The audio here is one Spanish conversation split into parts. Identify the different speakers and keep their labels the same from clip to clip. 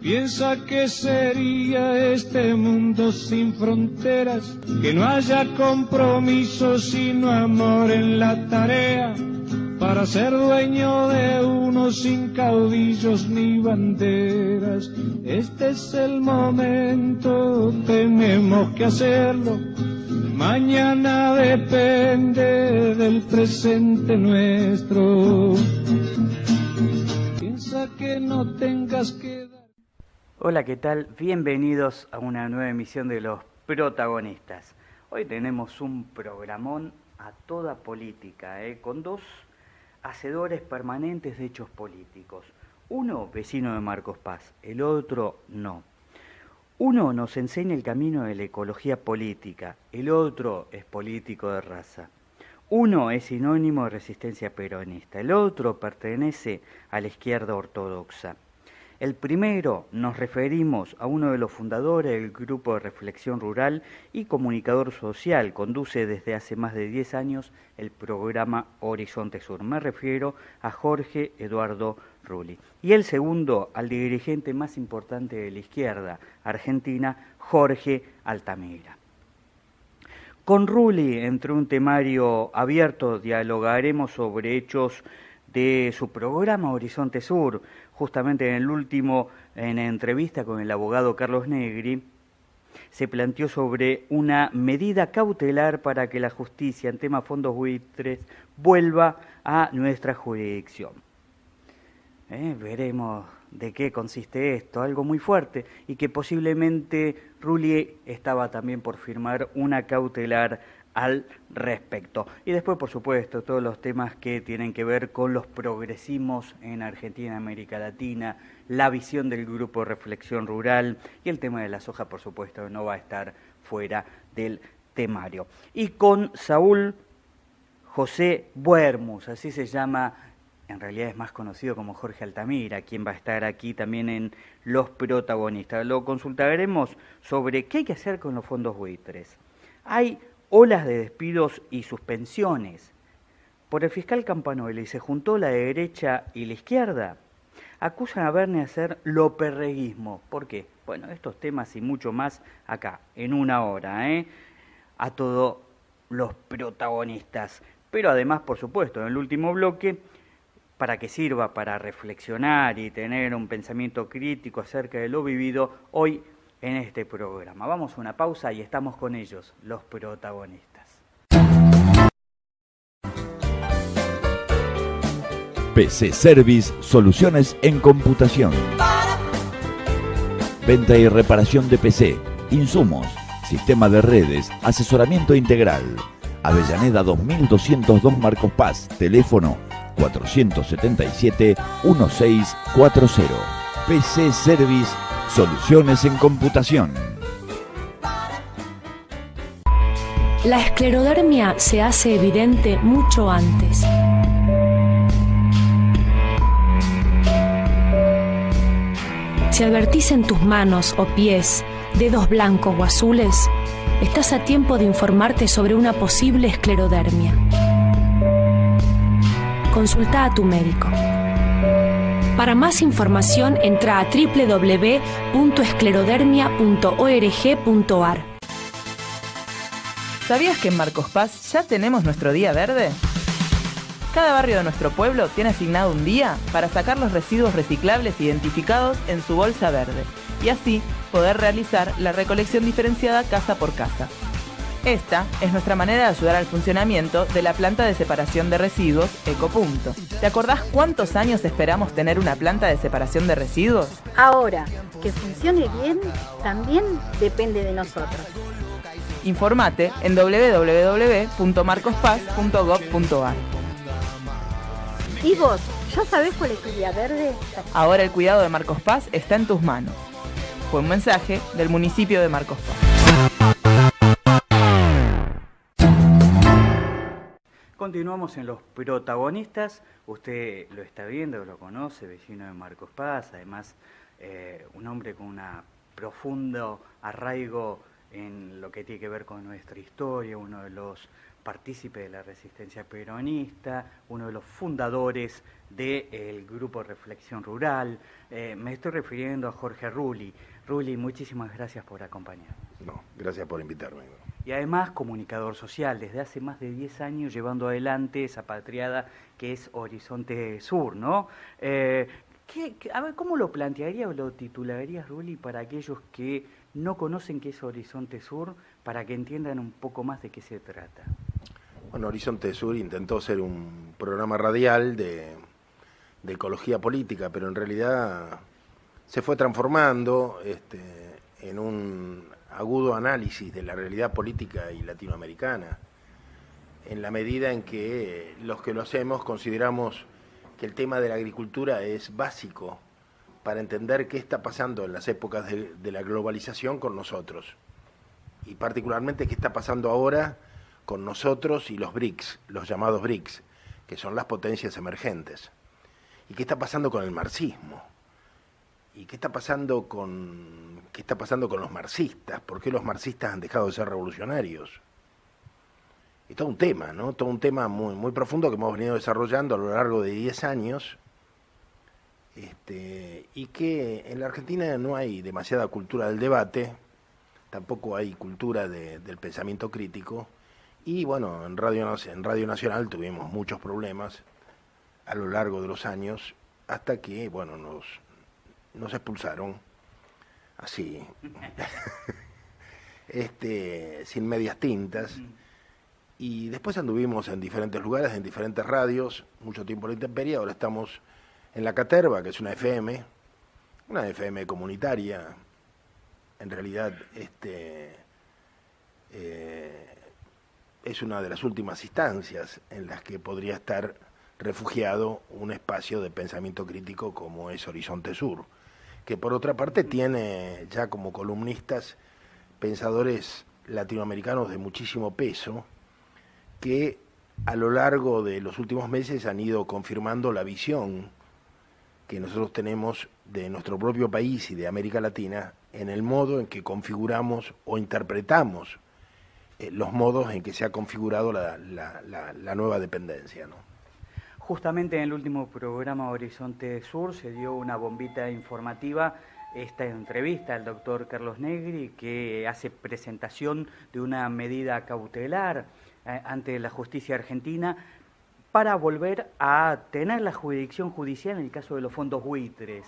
Speaker 1: Piensa que sería este mundo sin fronteras, que no haya compromiso sino amor en la tarea, para ser dueño de uno sin caudillos ni banderas. Este es el momento, tenemos que hacerlo. Mañana depende del presente nuestro. Piensa que no tengas que dar.
Speaker 2: Hola, ¿qué tal? Bienvenidos a una nueva emisión de Los Protagonistas. Hoy tenemos un programón a toda política, con dos hacedores permanentes de hechos políticos. Uno, vecino de Marcos Paz, el otro no. Uno nos enseña el camino de la ecología política, el otro es político de raza. Uno es sinónimo de resistencia peronista, el otro pertenece a la izquierda ortodoxa. El primero nos referimos a uno de los fundadores del Grupo de Reflexión Rural y comunicador social. Conduce desde hace más de 10 años el programa Horizonte Sur. Me refiero a Jorge Eduardo Rulli. Y el segundo, al dirigente más importante de la izquierda argentina, Jorge Altamira. Con Rulli, entre un temario abierto, dialogaremos sobre hechos de su programa Horizonte Sur. Justamente en entrevista con el abogado Carlos Negri, se planteó sobre una medida cautelar para que la justicia en tema fondos buitres vuelva a nuestra jurisdicción. Veremos de qué consiste esto, algo muy fuerte, y que posiblemente Rulli estaba también por firmar una cautelar al respecto. Y después, por supuesto, todos los temas que tienen que ver con los progresismos en Argentina, América Latina, la visión del Grupo de Reflexión Rural y el tema de la soja, por supuesto, no va a estar fuera del temario. Y con Saúl José Buermus, así se llama, en realidad es más conocido como Jorge Altamira, quien va a estar aquí también en Los Protagonistas. Lo consultaremos sobre qué hay que hacer con los fondos buitres. Hay olas de despidos y suspensiones por el fiscal Campanuela y se juntó la derecha y la izquierda. Acusan a Bernie de hacer loperreguismo. ¿Por qué? Bueno, estos temas y mucho más acá, en una hora, a todos los protagonistas. Pero además, por supuesto, en el último bloque, para que sirva para reflexionar y tener un pensamiento crítico acerca de lo vivido hoy en este programa. Vamos a una pausa y estamos con ellos, los protagonistas.
Speaker 3: PC Service, soluciones en computación. Venta y reparación de PC, insumos, sistema de redes, asesoramiento integral. Avellaneda 2202 Marcos Paz, teléfono 477-1640. PC Service, soluciones en computación.
Speaker 4: La esclerodermia se hace evidente mucho antes. Si advertís en tus manos o pies dedos blancos o azules, estás a tiempo de informarte sobre una posible esclerodermia. Consulta a tu médico. Para más información, entra a www.esclerodermia.org.ar.
Speaker 5: ¿Sabías que en Marcos Paz ya tenemos nuestro Día Verde? Cada barrio de nuestro pueblo tiene asignado un día para sacar los residuos reciclables identificados en su bolsa verde y así poder realizar la recolección diferenciada casa por casa. Esta es nuestra manera de ayudar al funcionamiento de la planta de separación de residuos Ecopunto. ¿Te acordás cuántos años esperamos tener una planta de separación de residuos?
Speaker 6: Ahora, que funcione bien, también depende de nosotros.
Speaker 5: Informate en www.marcospaz.gov.ar.
Speaker 6: ¿Y vos, ya sabés cuál es tu día verde?
Speaker 5: Ahora el cuidado de Marcos Paz está en tus manos. Fue un mensaje del municipio de Marcos Paz.
Speaker 2: Continuamos en Los Protagonistas. Usted lo está viendo, lo conoce, vecino de Marcos Paz, además un hombre con un profundo arraigo en lo que tiene que ver con nuestra historia, uno de los partícipe de la resistencia peronista, uno de los fundadores del grupo Reflexión Rural. Me estoy refiriendo a Jorge Rulli. Rulli, muchísimas gracias por acompañarnos.
Speaker 7: No, gracias por invitarme.
Speaker 2: Y además comunicador social, desde hace más de 10 años llevando adelante esa patriada que es Horizonte Sur, ¿no? A ver, ¿cómo lo plantearía o lo titularías, Rulli, para aquellos que no conocen qué es Horizonte Sur, para que entiendan un poco más de qué se trata?
Speaker 7: Bueno, Horizonte Sur intentó ser un programa radial de ecología política, pero en realidad se fue transformando en un agudo análisis de la realidad política y latinoamericana, en la medida en que los que lo hacemos consideramos que el tema de la agricultura es básico para entender qué está pasando en las épocas de la globalización con nosotros, y particularmente qué está pasando ahora con nosotros y los BRICS, los llamados BRICS, que son las potencias emergentes, y qué está pasando con el marxismo, y qué está pasando con los marxistas, por qué los marxistas han dejado de ser revolucionarios. Y todo un tema, ¿no? Todo un tema muy, muy profundo que hemos venido desarrollando a lo largo de 10 años, y que en la Argentina no hay demasiada cultura del debate, tampoco hay cultura del pensamiento crítico, y bueno, en Radio Nacional tuvimos muchos problemas a lo largo de los años, hasta que, bueno, nos expulsaron, así, sin medias tintas. Y después anduvimos en diferentes lugares, en diferentes radios, mucho tiempo en la intemperie. Ahora estamos en La Caterva, que es una FM comunitaria. En realidad es una de las últimas instancias en las que podría estar refugiado un espacio de pensamiento crítico como es Horizonte Sur, que por otra parte tiene ya como columnistas pensadores latinoamericanos de muchísimo peso, que a lo largo de los últimos meses han ido confirmando la visión que nosotros tenemos de nuestro propio país y de América Latina en el modo en que configuramos o interpretamos los modos en que se ha configurado la nueva dependencia, ¿no?
Speaker 2: Justamente en el último programa Horizonte Sur se dio una bombita informativa, esta entrevista al doctor Carlos Negri, que hace presentación de una medida cautelar ante la justicia argentina para volver a tener la jurisdicción judicial en el caso de los fondos buitres.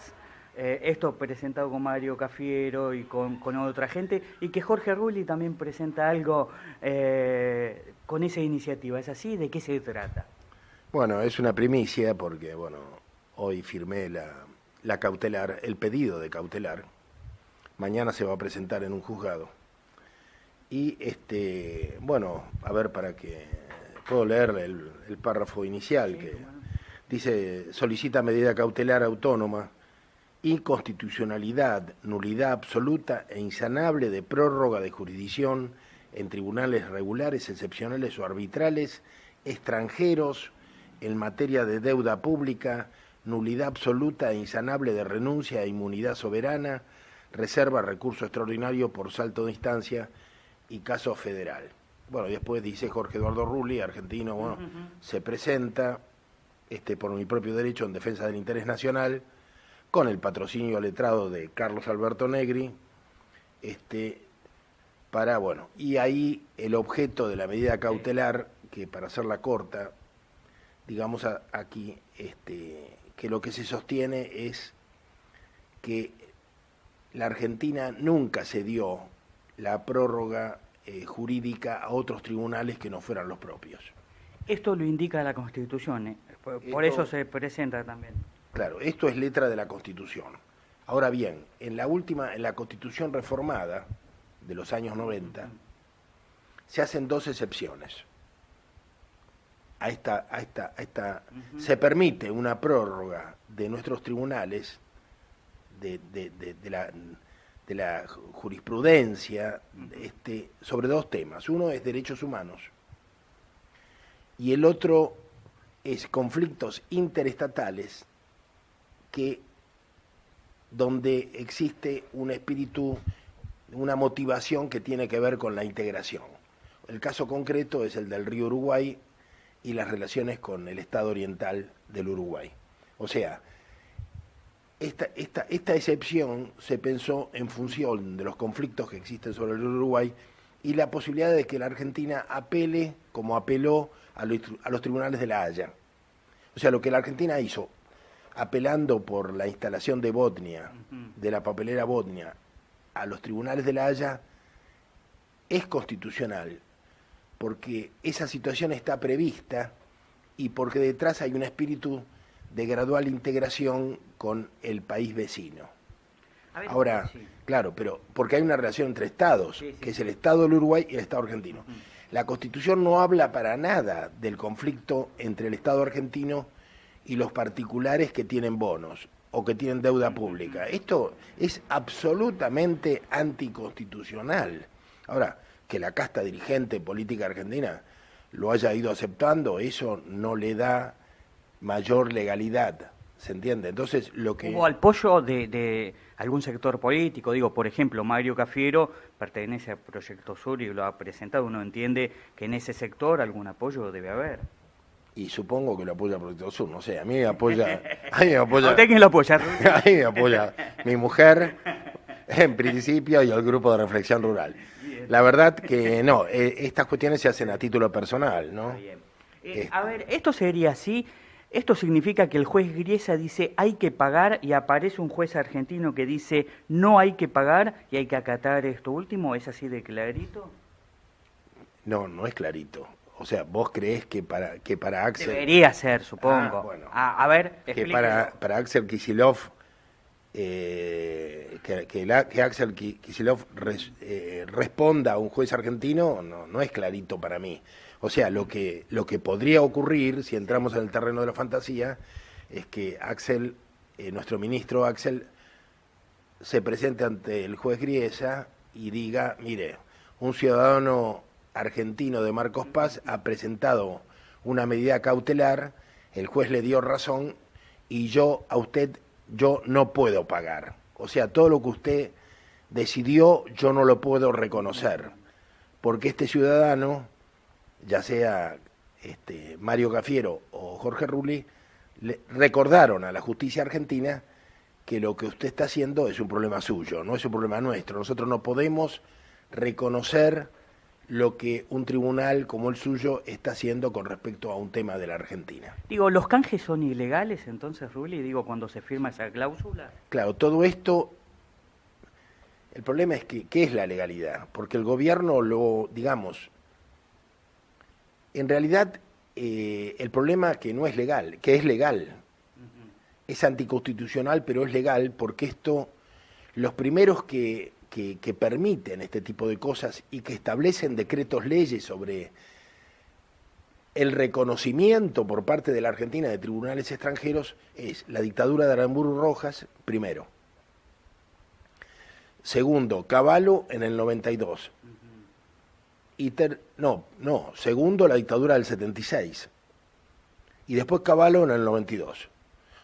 Speaker 2: Esto presentado con Mario Cafiero y con otra gente, y que Jorge Rulli también presenta algo con esa iniciativa. ¿Es así? ¿De qué se trata?
Speaker 7: Bueno, es una primicia porque, bueno, hoy firmé la cautelar, el pedido de cautelar. Mañana se va a presentar en un juzgado. Y, bueno, a ver, para que puedo leer el párrafo inicial, sí, que dice: solicita medida cautelar autónoma, inconstitucionalidad, nulidad absoluta e insanable de prórroga de jurisdicción en tribunales regulares, excepcionales o arbitrales, extranjeros, en materia de deuda pública, nulidad absoluta e insanable de renuncia a inmunidad soberana, reserva recurso extraordinario por salto de instancia y caso federal. Bueno, después dice Jorge Eduardo Rulli, argentino, bueno, se presenta por mi propio derecho en defensa del interés nacional, con el patrocinio letrado de Carlos Alberto Negri, para, bueno, y ahí el objeto de la medida cautelar, que para hacerla corta, digamos aquí, que lo que se sostiene es que la Argentina nunca cedió la prórroga jurídica a otros tribunales que no fueran los propios.
Speaker 2: Esto lo indica la Constitución, por eso se presenta también.
Speaker 7: Claro, esto es letra de la Constitución. Ahora bien, en la Constitución reformada de los años 90, se hacen dos excepciones. Se permite una prórroga de nuestros tribunales, de la jurisprudencia, sobre dos temas. Uno es derechos humanos y el otro es conflictos interestatales, donde existe un espíritu, una motivación que tiene que ver con la integración. El caso concreto es el del río Uruguay y las relaciones con el estado oriental del Uruguay. O sea, esta excepción se pensó en función de los conflictos que existen sobre el Uruguay y la posibilidad de que la Argentina apele, como apeló a los tribunales de La Haya. O sea, lo que la Argentina hizo, apelando por la instalación de Botnia, de la papelera Botnia, a los tribunales de La Haya, es constitucional, porque esa situación está prevista y porque detrás hay un espíritu de gradual integración con el país vecino. Ahora, sí. Claro, pero porque hay una relación entre estados, sí, que es el Estado del Uruguay y el Estado argentino. La Constitución no habla para nada del conflicto entre el Estado argentino y los particulares que tienen bonos o que tienen deuda pública. Esto es absolutamente anticonstitucional. Ahora, que la casta dirigente política argentina lo haya ido aceptando, eso no le da mayor legalidad, ¿se entiende? Entonces, lo que...
Speaker 2: ¿Hubo apoyo de algún sector político? Digo, por ejemplo, Mario Cafiero pertenece a Proyecto Sur y lo ha presentado. Uno entiende que en ese sector algún apoyo debe haber.
Speaker 7: Y supongo que lo apoya Proyecto Sur, no sé, a mí me apoya... ¿Usted
Speaker 2: quién lo apoya?
Speaker 7: A mí me apoya mi mujer, en principio, y el grupo de reflexión rural. La verdad que no, estas cuestiones se hacen a título personal, ¿no?
Speaker 2: Bien. A ver, esto sería así, esto significa que el juez Griesa dice hay que pagar y aparece un juez argentino que dice no hay que pagar y hay que acatar esto último, ¿es así de clarito?
Speaker 7: No, no es clarito. O sea, vos creés que para Axel...
Speaker 2: Debería ser, supongo.
Speaker 7: Bueno,
Speaker 2: a ver,
Speaker 7: que para Axel Kicillof... que Axel Kicillof responda a un juez argentino no es clarito para mí. O sea, lo que podría ocurrir, si entramos en el terreno de la fantasía, es que Axel, nuestro ministro Axel, se presente ante el juez Griesa y diga, mire, un ciudadano argentino de Marcos Paz ha presentado una medida cautelar, el juez le dio razón y yo no puedo pagar. O sea, todo lo que usted decidió yo no lo puedo reconocer, porque este ciudadano, ya sea Mario Cafiero o Jorge Rulli, le recordaron a la justicia argentina que lo que usted está haciendo es un problema suyo, no es un problema nuestro. Nosotros no podemos reconocer lo que un tribunal como el suyo está haciendo con respecto a un tema de la Argentina.
Speaker 2: Digo, ¿los canjes son ilegales entonces, Rulli? Digo, cuando se firma esa cláusula.
Speaker 7: Claro, todo esto, el problema es que, ¿qué es la legalidad? Porque el gobierno en realidad el problema que no es legal, que es legal, es anticonstitucional, pero es legal porque los primeros que permiten este tipo de cosas y que establecen decretos leyes sobre el reconocimiento por parte de la Argentina de tribunales extranjeros es la dictadura de Aramburu Rojas, primero. Segundo, Cavallo en el 92. Segundo, la dictadura del 76. Y después Cavallo en el 92.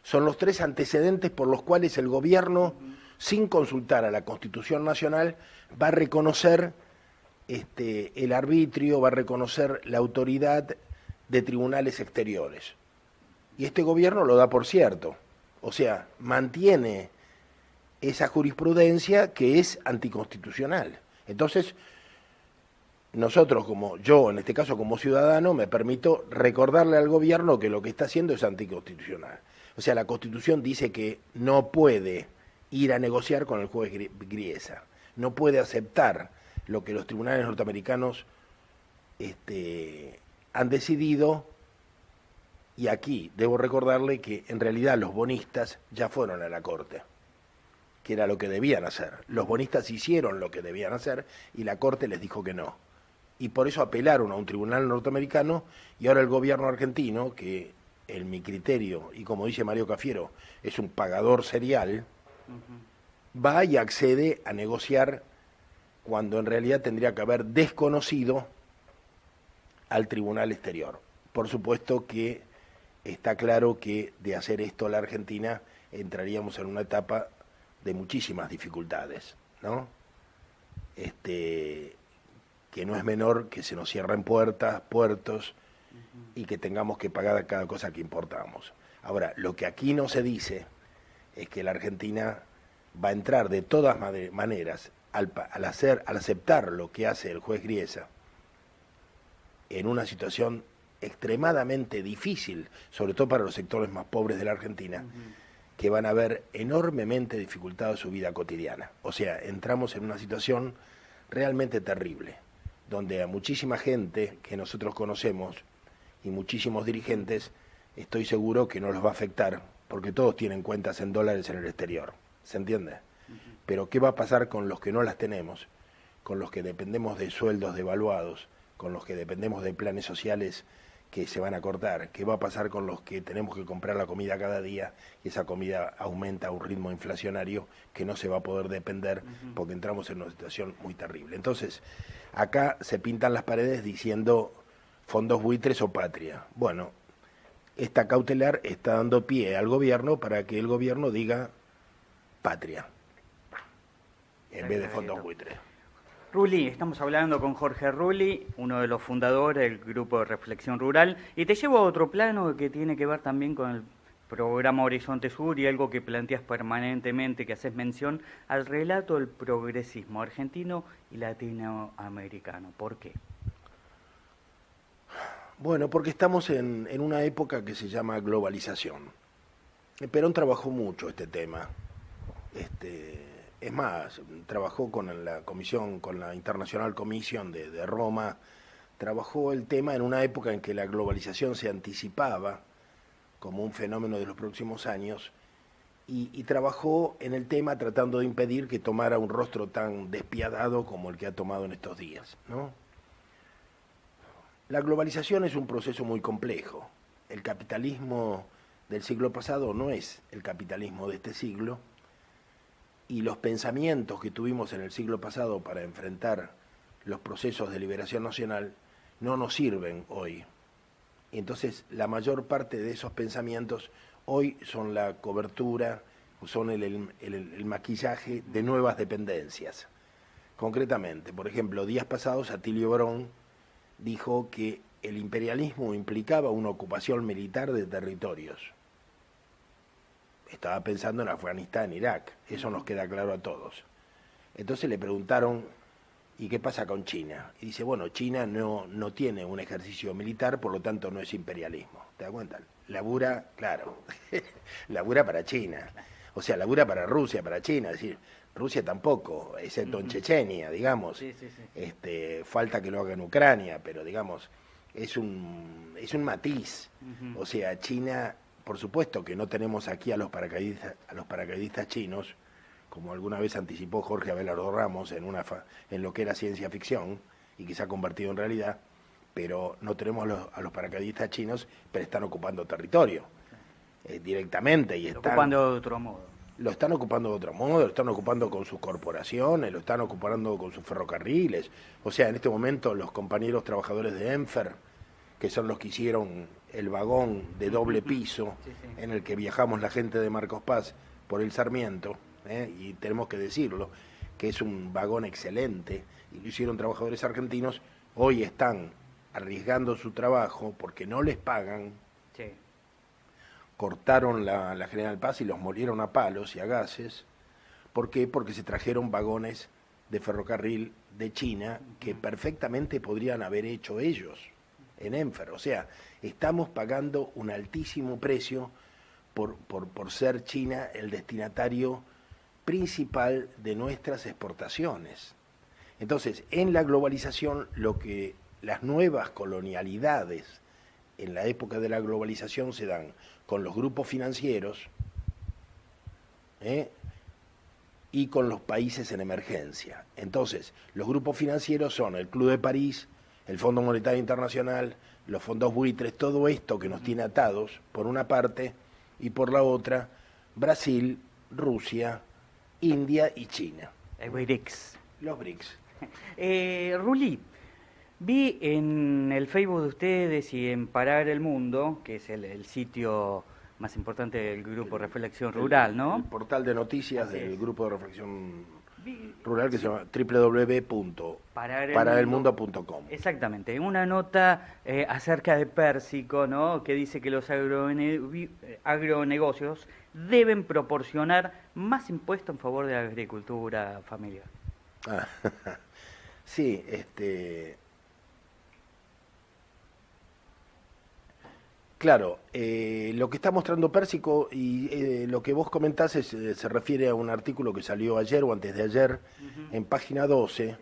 Speaker 7: Son los tres antecedentes por los cuales el gobierno, sin consultar a la Constitución Nacional, va a reconocer el arbitrio, va a reconocer la autoridad de tribunales exteriores. Y este gobierno lo da por cierto. O sea, mantiene esa jurisprudencia que es anticonstitucional. Entonces, nosotros, yo en este caso como ciudadano, me permito recordarle al gobierno que lo que está haciendo es anticonstitucional. O sea, la Constitución dice que no puede ir a negociar con el juez Griesa, no puede aceptar lo que los tribunales norteamericanos han decidido, y aquí debo recordarle que en realidad los bonistas ya fueron a la Corte, que era lo que debían hacer. Los bonistas hicieron lo que debían hacer y la Corte les dijo que no. Y por eso apelaron a un tribunal norteamericano y ahora el gobierno argentino, que en mi criterio, y como dice Mario Cafiero, es un pagador serial, va y accede a negociar cuando en realidad tendría que haber desconocido al tribunal exterior. Por supuesto que está claro que de hacer esto la Argentina entraríamos en una etapa de muchísimas dificultades, ¿no? que no es menor que se nos cierren puertas, puertos, y que tengamos que pagar cada cosa que importamos. Ahora, lo que aquí no se dice es que la Argentina va a entrar de todas maneras, al aceptar lo que hace el juez Griesa, en una situación extremadamente difícil, sobre todo para los sectores más pobres de la Argentina, que van a ver enormemente dificultado su vida cotidiana. O sea, entramos en una situación realmente terrible, donde a muchísima gente que nosotros conocemos y muchísimos dirigentes, estoy seguro que no los va a afectar, porque todos tienen cuentas en dólares en el exterior, ¿se entiende? Pero ¿qué va a pasar con los que no las tenemos, con los que dependemos de sueldos devaluados, con los que dependemos de planes sociales que se van a cortar? ¿Qué va a pasar con los que tenemos que comprar la comida cada día y esa comida aumenta a un ritmo inflacionario que no se va a poder depender porque entramos en una situación muy terrible? Entonces, acá se pintan las paredes diciendo fondos buitres o patria. Bueno, esta cautelar está dando pie al gobierno para que el gobierno diga patria en vez de fondos buitres.
Speaker 2: Rulli, estamos hablando con Jorge Rulli, uno de los fundadores del Grupo de Reflexión Rural, y te llevo a otro plano que tiene que ver también con el programa Horizonte Sur y algo que planteas permanentemente, que haces mención al relato del progresismo argentino y latinoamericano. ¿Por qué?
Speaker 7: Bueno, porque estamos en una época que se llama globalización. Perón trabajó mucho este tema. Es más, trabajó con la comisión, con la International Commission de Roma, trabajó el tema en una época en que la globalización se anticipaba como un fenómeno de los próximos años, y trabajó en el tema tratando de impedir que tomara un rostro tan despiadado como el que ha tomado en estos días, ¿no? La globalización es un proceso muy complejo. El capitalismo del siglo pasado no es el capitalismo de este siglo, y los pensamientos que tuvimos en el siglo pasado para enfrentar los procesos de liberación nacional no nos sirven hoy. Y entonces la mayor parte de esos pensamientos hoy son la cobertura, son el maquillaje de nuevas dependencias. Concretamente, por ejemplo, días pasados Atilio Borón dijo que el imperialismo implicaba una ocupación militar de territorios. Estaba pensando en Afganistán, Irak, eso nos queda claro a todos. Entonces le preguntaron, ¿y qué pasa con China? Y dice, bueno, China no tiene un ejercicio militar, por lo tanto no es imperialismo. ¿Te das cuenta? Labura, claro, labura para China. O sea, labura para Rusia, para China, es decir, Rusia tampoco, excepto en Chechenia, digamos. Sí. Falta que lo haga en Ucrania, pero digamos, es un matiz. O sea, China, por supuesto que no tenemos aquí a los paracaidistas chinos, como alguna vez anticipó Jorge Abelardo Ramos en lo que era ciencia ficción y que se ha convertido en realidad, pero no tenemos a los paracaidistas chinos, pero están ocupando territorio directamente y están
Speaker 2: ocupando de otro modo.
Speaker 7: Lo están ocupando de otro modo, lo están ocupando con sus corporaciones, lo están ocupando con sus ferrocarriles. O sea, en este momento los compañeros trabajadores de Enfer, que son los que hicieron el vagón de doble piso en el que viajamos la gente de Marcos Paz por el Sarmiento, y tenemos que decirlo, que es un vagón excelente, y lo hicieron trabajadores argentinos, hoy están arriesgando su trabajo porque no les pagan. Sí. Cortaron la General Paz y los molieron a palos y a gases. ¿Por qué? Porque se trajeron vagones de ferrocarril de China que perfectamente podrían haber hecho ellos en Enfer. O sea, estamos pagando un altísimo precio por ser China el destinatario principal de nuestras exportaciones. Entonces, en la globalización, lo que las nuevas colonialidades en la época de la globalización se dan con los grupos financieros y con los países en emergencia. Entonces, los grupos financieros son el Club de París, el Fondo Monetario Internacional, los fondos buitres, todo esto que nos tiene atados, por una parte, y por la otra, Brasil, Rusia, India y China.
Speaker 2: BRICS.
Speaker 7: Los BRICS.
Speaker 2: Rulli, vi en el Facebook de ustedes y en Parar el Mundo, que es el sitio más importante del Grupo de Reflexión Rural, ¿no?
Speaker 7: El portal de noticias del Grupo de Reflexión rural que se llama www.paraelmundo.com.
Speaker 2: Exactamente, una nota acerca de Pérsico, ¿no? Que dice que los agronegocios deben proporcionar más impuestos en favor de la agricultura familiar.
Speaker 7: Sí, claro, lo que está mostrando Pérsico y lo que vos comentás se refiere a un artículo que salió ayer o antes de ayer en página 12,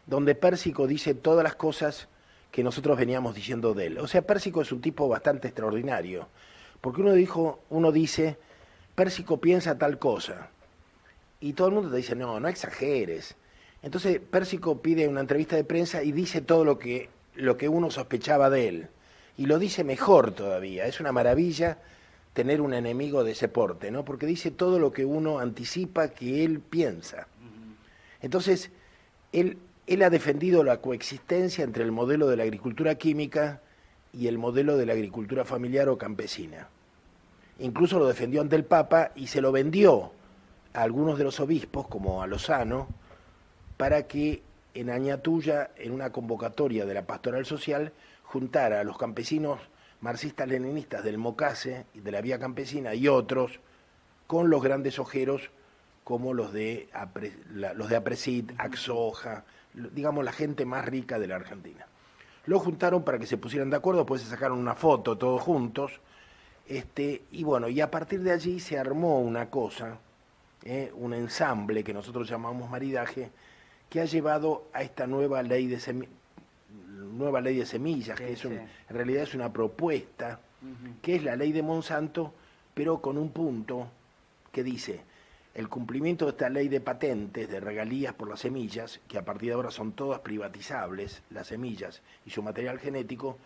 Speaker 7: donde Pérsico dice todas las cosas que nosotros veníamos diciendo de él. O sea, Pérsico es un tipo bastante extraordinario, porque uno dice, Pérsico piensa tal cosa, y todo el mundo te dice, no exageres. Entonces Pérsico pide una entrevista de prensa y dice todo lo que uno sospechaba de él. Y lo dice mejor todavía. Es una maravilla tener un enemigo de ese porte, ¿no? Porque dice todo lo que uno anticipa que él piensa. Entonces, él ha defendido la coexistencia entre el modelo de la agricultura química y el modelo de la agricultura familiar o campesina. Incluso lo defendió ante el Papa y se lo vendió a algunos de los obispos, como a Lozano, para que en Añatuya, en una convocatoria de la Pastoral Social, juntara a los campesinos marxistas-leninistas del Mocase y de la Vía Campesina y otros con los grandes ojeros como los de Apresid, Axoja, digamos la gente más rica de la Argentina. Lo juntaron para que se pusieran de acuerdo, después se sacaron una foto todos juntos, y bueno, y a partir de allí se armó una cosa, un ensamble que nosotros llamamos maridaje, que ha llevado a esta nueva ley de semillas, que en realidad es una propuesta, que es la ley de Monsanto, pero con un punto que dice, el cumplimiento de esta ley de patentes, de regalías por las semillas, que a partir de ahora son todas privatizables, las semillas y su material genético,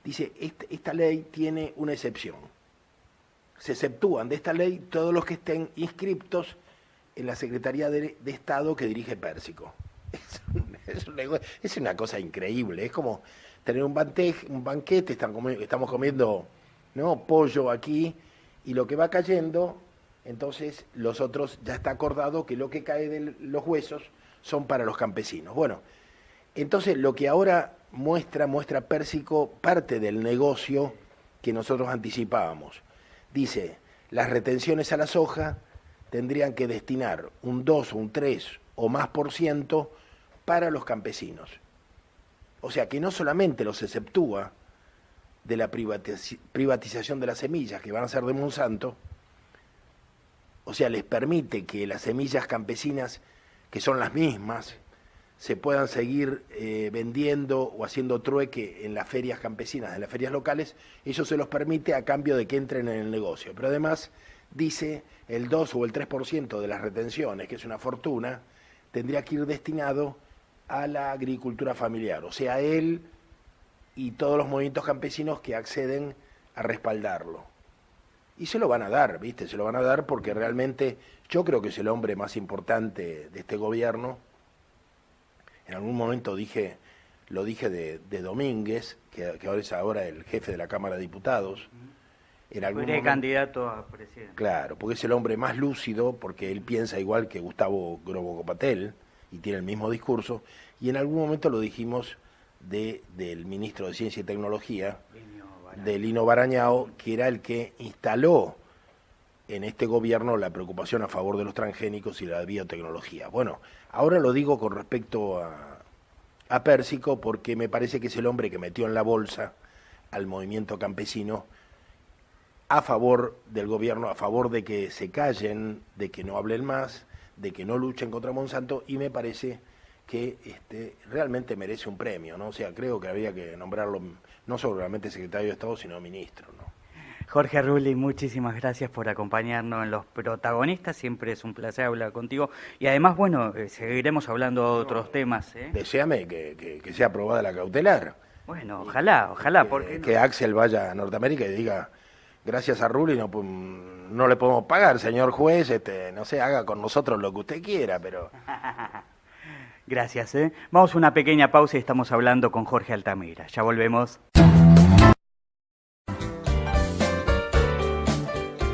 Speaker 7: dice, esta ley tiene una excepción. Se exceptúan de esta ley todos los que estén inscriptos en la Secretaría de Estado que dirige Pérsico. Es una cosa increíble, es como tener un banquete, estamos comiendo, ¿no?, pollo aquí, y lo que va cayendo, entonces los otros ya está acordado que lo que cae de los huesos son para los campesinos. Bueno, entonces lo que ahora muestra Pérsico parte del negocio que nosotros anticipábamos. Dice, las retenciones a la soja tendrían que destinar un 2 o un 3 o más % para los campesinos. O sea que no solamente los exceptúa de la privatización de las semillas que van a ser de Monsanto, o sea, les permite que las semillas campesinas, que son las mismas, se puedan seguir vendiendo o haciendo trueque en las ferias campesinas, en las ferias locales. Eso se los permite a cambio de que entren en el negocio. Pero además dice el 2 o el 3% de las retenciones, que es una fortuna, tendría que ir destinado a la agricultura familiar, o sea, él y todos los movimientos campesinos que acceden a respaldarlo. Y se lo van a dar, ¿viste? Se lo van a dar porque realmente yo creo que es el hombre más importante de este gobierno. En algún momento lo dije de Domínguez, que ahora es el jefe de la Cámara de Diputados.
Speaker 2: Fue candidato a presidente.
Speaker 7: Claro, porque es el hombre más lúcido, porque él piensa igual que Gustavo Grobocopatel y tiene el mismo discurso, y en algún momento lo dijimos del ministro de Ciencia y Tecnología, de Lino Barañao, que era el que instaló en este gobierno la preocupación a favor de los transgénicos y la biotecnología. Bueno, ahora lo digo con respecto a Pérsico, porque me parece que es el hombre que metió en la bolsa al movimiento campesino a favor del gobierno, a favor de que se callen, de que no hablen más, de que no luchen contra Monsanto, y me parece que realmente merece un premio, ¿no? O sea, creo que habría que nombrarlo no solamente secretario de Estado, sino ministro, ¿no?
Speaker 2: Jorge Rulli, muchísimas gracias por acompañarnos en Los Protagonistas, siempre es un placer hablar contigo, y además, bueno, seguiremos hablando de otros temas, ¿eh?
Speaker 7: Deséame que sea aprobada la cautelar.
Speaker 2: Bueno, ojalá, porque...
Speaker 7: Que Axel vaya a Norteamérica y diga... Gracias a Rulli no le podemos pagar, señor juez, no sé, haga con nosotros lo que usted quiera, pero...
Speaker 2: Gracias, ¿eh? Vamos a una pequeña pausa y estamos hablando con Jorge Altamira. Ya volvemos.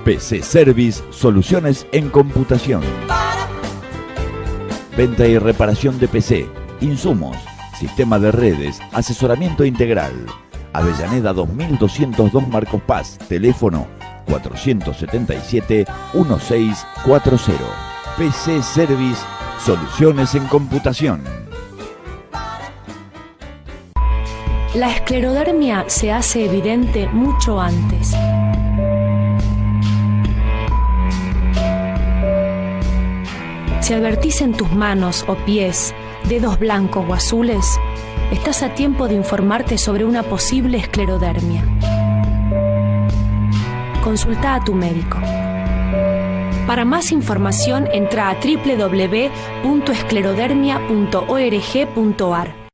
Speaker 3: PC Service, soluciones en computación. venta y reparación de PC, insumos, sistema de redes, asesoramiento integral. Avellaneda 2202 Marcos Paz, teléfono 477-1640. PC Service, soluciones en computación.
Speaker 4: La esclerodermia se hace evidente mucho antes. Si advertís en tus manos o pies dedos blancos o azules, estás a tiempo de informarte sobre una posible esclerodermia. Consulta a tu médico. Para más información, entra a www.esclerodermia.org.ar.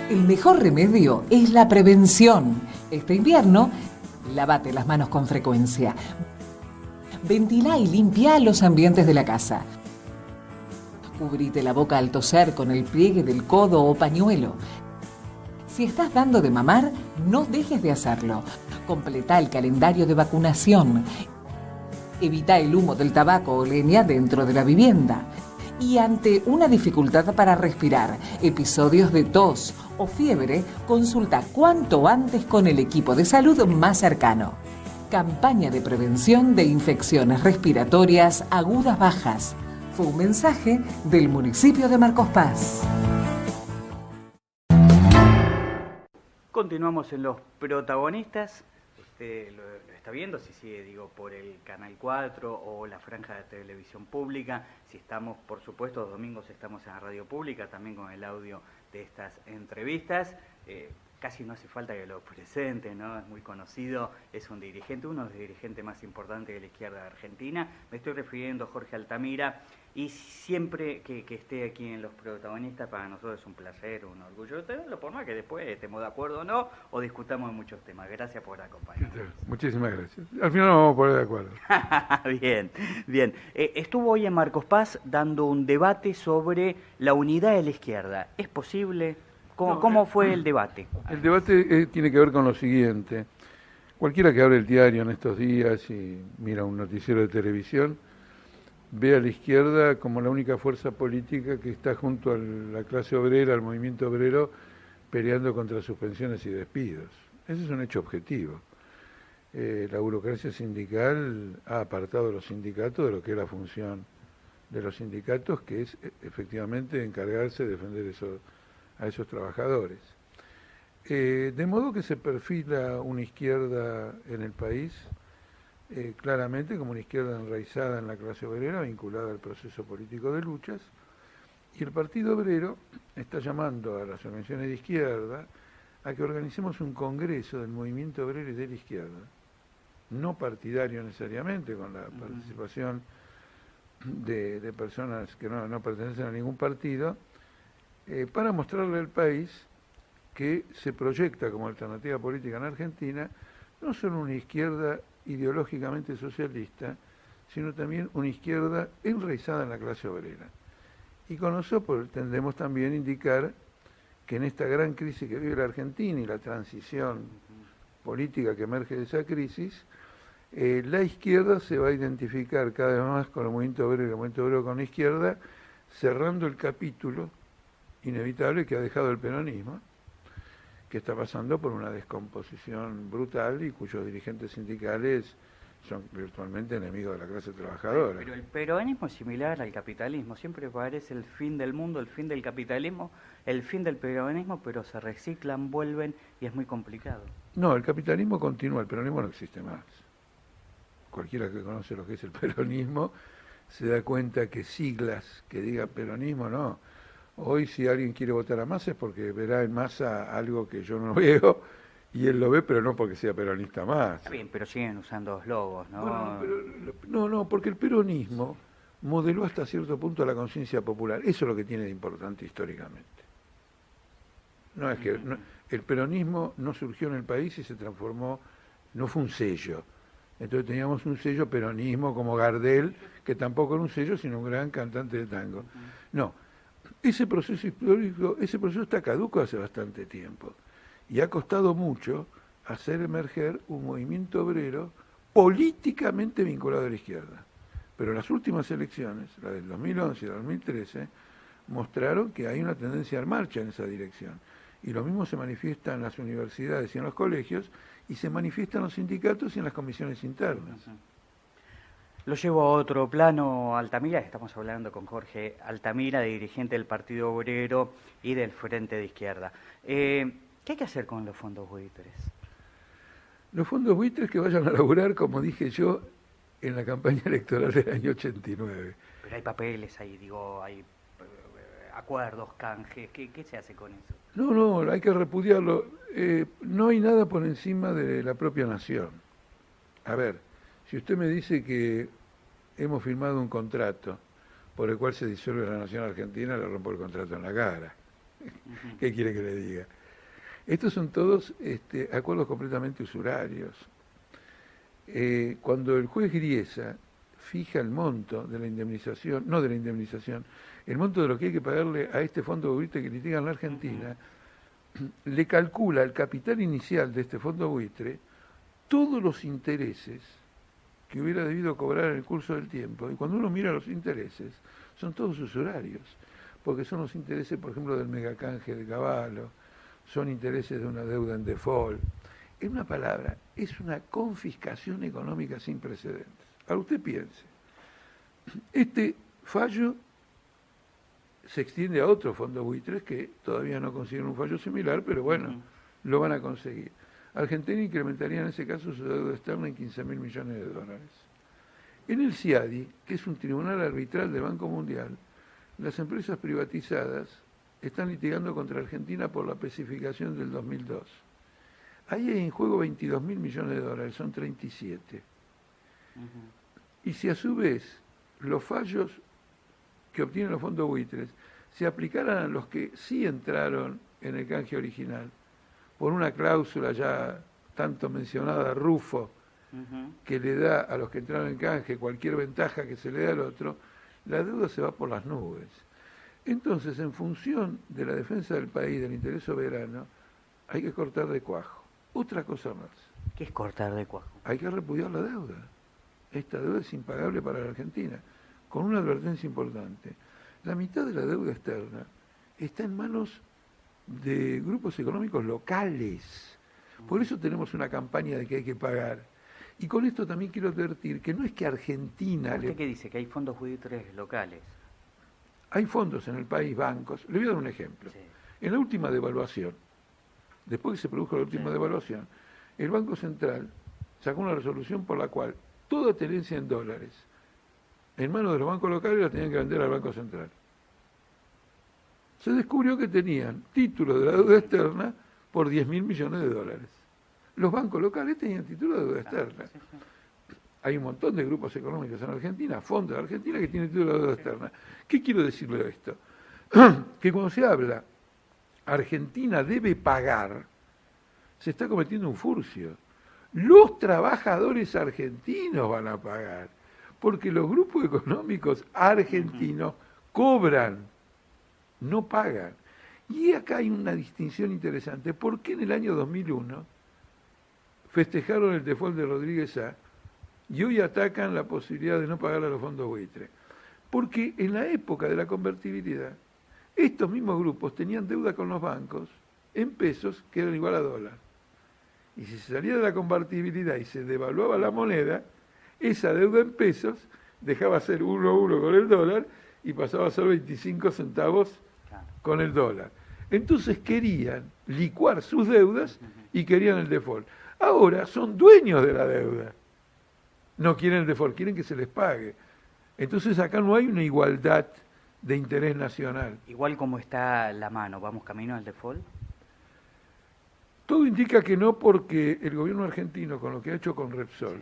Speaker 8: El mejor remedio es la prevención. Este invierno, lávate las manos con frecuencia. Ventila y limpia los ambientes de la casa. Cubrite la boca al toser con el pliegue del codo o pañuelo. Si estás dando de mamar, no dejes de hacerlo. Completa el calendario de vacunación. Evita el humo del tabaco o leña dentro de la vivienda. Y ante una dificultad para respirar, episodios de tos o fiebre, consulta cuanto antes con el equipo de salud más cercano. Campaña de prevención de infecciones respiratorias agudas bajas. Fue un mensaje del municipio de Marcos Paz.
Speaker 2: Continuamos en los protagonistas. Lo está viendo, si sigue, por el Canal 4 o la franja de televisión pública. Si estamos, por supuesto, los domingos estamos en la radio pública, también con el audio de estas entrevistas. Casi no hace falta que lo presente, ¿no? Es muy conocido, es un dirigente, uno de los dirigentes más importantes de la izquierda de Argentina. Me estoy refiriendo a Jorge Altamira, y siempre que esté aquí en los protagonistas, para nosotros es un placer, un orgullo tenerlo, por más que después estemos de acuerdo o no, o discutamos de muchos temas. Gracias por acompañarnos.
Speaker 9: Muchísimas gracias. Al final nos vamos a poner de acuerdo.
Speaker 2: Bien, bien. Estuvo hoy en Marcos Paz dando un debate sobre la unidad de la izquierda. ¿Es posible? ¿Cómo fue el debate?
Speaker 9: El debate tiene que ver con lo siguiente. Cualquiera que abre el diario en estos días y mira un noticiero de televisión, ve a la izquierda como la única fuerza política que está junto a la clase obrera, al movimiento obrero, peleando contra suspensiones y despidos. Ese es un hecho objetivo. La burocracia sindical ha apartado a los sindicatos de lo que es la función de los sindicatos, que es efectivamente encargarse de defender a esos trabajadores. De modo que se perfila una izquierda en el país claramente como una izquierda enraizada en la clase obrera, vinculada al proceso político de luchas, y el Partido Obrero está llamando a las organizaciones de izquierda a que organicemos un congreso del movimiento obrero y de la izquierda, no partidario necesariamente, con la participación de personas que no pertenecen a ningún partido, para mostrarle al país que se proyecta como alternativa política en Argentina no solo una izquierda ideológicamente socialista, sino también una izquierda enraizada en la clase obrera. Y con eso tendemos también a indicar que en esta gran crisis que vive la Argentina y la transición política que emerge de esa crisis, la izquierda se va a identificar cada vez más con el movimiento obrero y el movimiento obrero con la izquierda, cerrando el capítulo inevitable que ha dejado el peronismo, que está pasando por una descomposición brutal y cuyos dirigentes sindicales son virtualmente enemigos de la clase trabajadora.
Speaker 2: Pero el peronismo es similar al capitalismo, siempre parece el fin del mundo, el fin del capitalismo, el fin del peronismo, pero se reciclan, vuelven y es muy complicado.
Speaker 9: No, el capitalismo continúa, el peronismo no existe más. Cualquiera que conoce lo que es el peronismo se da cuenta que siglas que diga peronismo, no. Hoy si alguien quiere votar a Massa es porque verá en Massa algo que yo no veo y él lo ve, pero no porque sea peronista más.
Speaker 2: Está bien, pero siguen usando los logos, ¿no?
Speaker 9: Bueno, no, porque el peronismo modeló hasta cierto punto la conciencia popular. Eso es lo que tiene de importante históricamente. No es que el peronismo no surgió en el país y se transformó, no fue un sello. Entonces teníamos un sello peronismo como Gardel, que tampoco era un sello, sino un gran cantante de tango. No. Ese proceso histórico, ese proceso está caduco hace bastante tiempo y ha costado mucho hacer emerger un movimiento obrero políticamente vinculado a la izquierda. Pero las últimas elecciones, la del 2011 y la del 2013, mostraron que hay una tendencia en marcha en esa dirección. Y lo mismo se manifiesta en las universidades y en los colegios, y se manifiesta en los sindicatos y en las comisiones internas.
Speaker 2: Lo llevo a otro plano, Altamira. Estamos hablando con Jorge Altamira, dirigente del Partido Obrero y del Frente de Izquierda. ¿Qué hay que hacer con los fondos buitres?
Speaker 9: Los fondos buitres que vayan a laburar, como dije yo, en la campaña electoral del año 89.
Speaker 2: Pero hay papeles ahí, digo, hay acuerdos, canjes. ¿Qué se hace con eso?
Speaker 9: No, hay que repudiarlo. No hay nada por encima de la propia nación. A ver, si usted me dice que hemos firmado un contrato por el cual se disuelve la nación argentina, le rompo el contrato en la cara. ¿Qué quiere que le diga? Estos son todos acuerdos completamente usurarios. Cuando el juez Griesa fija el monto de la indemnización, no de la indemnización, el monto de lo que hay que pagarle a este fondo buitre que litiga en la Argentina, le calcula el capital inicial de este fondo buitre, todos los intereses que hubiera debido cobrar en el curso del tiempo, y cuando uno mira los intereses, son todos usurarios, porque son los intereses, por ejemplo, del megacanje de Cavallo, son intereses de una deuda en default. En una palabra, es una confiscación económica sin precedentes. Ahora usted piense, este fallo se extiende a otros fondos buitres que todavía no consiguen un fallo similar, pero bueno, lo van a conseguir. Argentina incrementaría en ese caso su deuda externa en 15.000 millones de dólares. En el CIADI, que es un tribunal arbitral del Banco Mundial, las empresas privatizadas están litigando contra Argentina por la especificación del 2002. Ahí hay en juego 22.000 millones de dólares, son 37. Y si a su vez los fallos que obtienen los fondos buitres se aplicaran a los que sí entraron en el canje original, por una cláusula ya tanto mencionada, Rufo, que le da a los que entraron en canje cualquier ventaja que se le dé al otro, la deuda se va por las nubes. Entonces, en función de la defensa del país, del interés soberano, hay que cortar de cuajo. Otra cosa más.
Speaker 2: ¿Qué es cortar de cuajo?
Speaker 9: Hay que repudiar la deuda. Esta deuda es impagable para la Argentina, con una advertencia importante. La mitad de la deuda externa está en manos de grupos económicos locales. Por eso tenemos una campaña de que hay que pagar. Y con esto también quiero advertir que no es que Argentina...
Speaker 2: ¿Usted qué dice? ¿Que hay fondos buitres locales?
Speaker 9: Hay fondos en el país, bancos. Le voy a dar un ejemplo. Sí. En la última devaluación, después que se produjo la última devaluación, el Banco Central sacó una resolución por la cual toda tenencia en dólares en manos de los bancos locales la tenían que vender al Banco Central. Se descubrió que tenían títulos de la deuda externa por 10.000 millones de dólares. Los bancos locales tenían títulos de deuda externa. Hay un montón de grupos económicos en Argentina, fondos de Argentina que tienen títulos de deuda externa. ¿Qué quiero decirle de esto? Que cuando se habla Argentina debe pagar, se está cometiendo un furcio. Los trabajadores argentinos van a pagar, porque los grupos económicos argentinos cobran, no pagan. Y acá hay una distinción interesante. ¿Por qué en el año 2001 festejaron el default de Rodríguez A y hoy atacan la posibilidad de no pagar a los fondos buitre? Porque en la época de la convertibilidad, estos mismos grupos tenían deuda con los bancos en pesos que eran igual a dólar. Y si se salía de la convertibilidad y se devaluaba la moneda, esa deuda en pesos dejaba ser 1 a 1 con el dólar y pasaba a ser 25 centavos con el dólar. Entonces querían licuar sus deudas y querían el default. Ahora son dueños de la deuda. No quieren el default, quieren que se les pague. Entonces acá no hay una igualdad de interés nacional.
Speaker 2: Igual como está la mano, ¿vamos camino al default?
Speaker 9: Todo indica que no, porque el gobierno argentino, con lo que ha hecho con Repsol,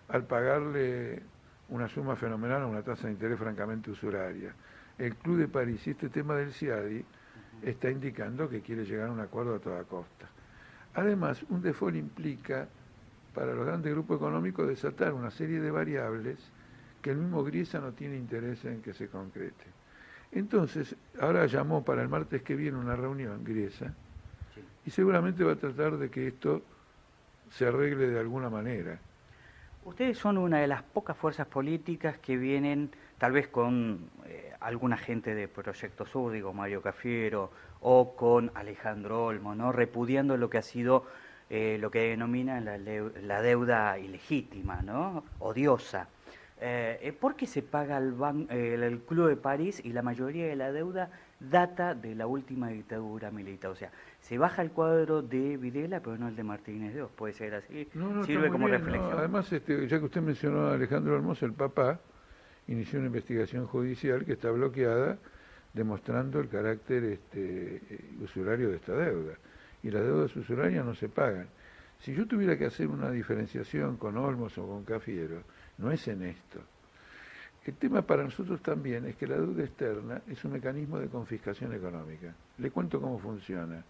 Speaker 9: al pagarle una suma fenomenal a una tasa de interés francamente usuraria, el Club de París y este tema del CIADI está indicando que quiere llegar a un acuerdo a toda costa. Además, un default implica, para los grandes grupos económicos, desatar una serie de variables que el mismo Griesa no tiene interés en que se concrete. Entonces, ahora llamó para el martes que viene una reunión, Griesa, y seguramente va a tratar de que esto se arregle de alguna manera.
Speaker 2: Ustedes son una de las pocas fuerzas políticas que vienen, tal vez con alguna gente de Proyecto Sur, digo Mario Cafiero, o con Alejandro Olmo, ¿no? Repudiando lo que ha sido lo que denominan la deuda ilegítima, ¿no? Odiosa. ¿Por qué se paga el Club de París y la mayoría de la deuda data de la última dictadura militar? O sea, se baja el cuadro de Videla, pero no el de Martínez de Oz. ¿Puede ser así?
Speaker 9: No,
Speaker 2: sirve como
Speaker 9: bien,
Speaker 2: reflexión.
Speaker 9: No. Además, ya que usted mencionó a Alejandro Olmos, el papá inició una investigación judicial que está bloqueada, demostrando el carácter usurario de esta deuda. Y las deudas usurarias no se pagan. Si yo tuviera que hacer una diferenciación con Olmos o con Cafiero, no es en esto. El tema para nosotros también es que la deuda externa es un mecanismo de confiscación económica. Le cuento cómo funciona.